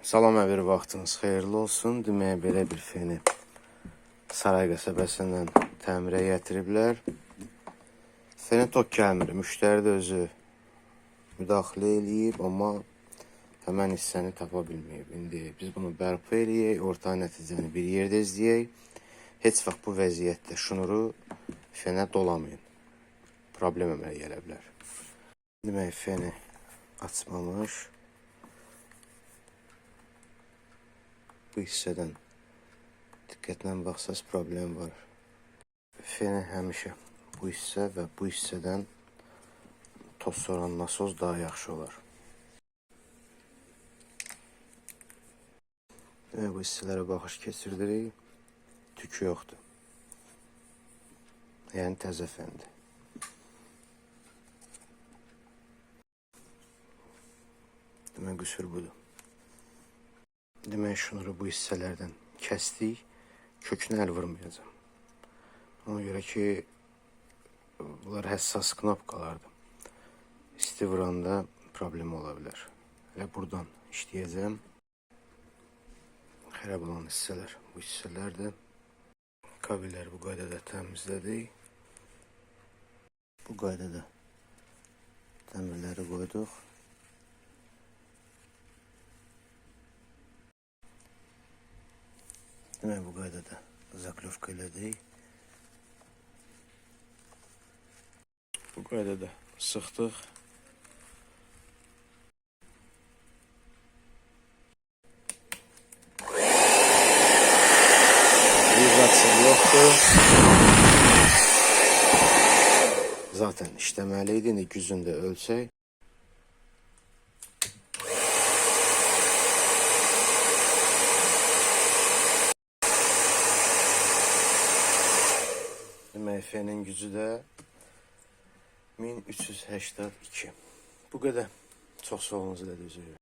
Salam əvvəl vaxtınız xeyirli olsun. Deməyə belə bir feni Saray qəsəbəsindən təmirə gətiriblər. Feni tok gəlmir. Müştəri də özü müdaxilə eləyib, amma həmən hissəni tapa bilməyib. İndi biz bunu bərpa eləyək, orta nəticəni bir yerdə izləyək. Heç vaxt bu vəziyyətdə şnuru fenə dolamayın. Problem əmələ gələ bilər. Demək, feni açmamış. Bu hissədən diqqətlə baxsaz problem var. Feni həmişə bu hissə və bu hissədən toz soran nasoz daha yaxşı olar. Bu hissələrə baxış keçirdirik. Tükü yoxdur. Yəni təzə fendir. Demək, qüsur budur. Demək, şunları bu hissələrdən kəsdik, kökünə əl vurmayacağım. Ona görə ki, bunlar həssas knopkalardır. İsti vuranda problem ola bilər. Elə buradan işləyəcəm. Xərab olan hissələr, bu hissələrdir. Kabelləri bu qaydada təmizlədik. Bu qaydada dəmirləri qoyduq. Demək, bu qaydada zaklovka elədik. Bu qaydada sıxdıq. Vibrasiya yoxdur. Zaten işləməli idi. İndi gücünü də ölçək. Demək, fenin gücü də 1382. Bu qədər. Çox sağ olunuz, üzr.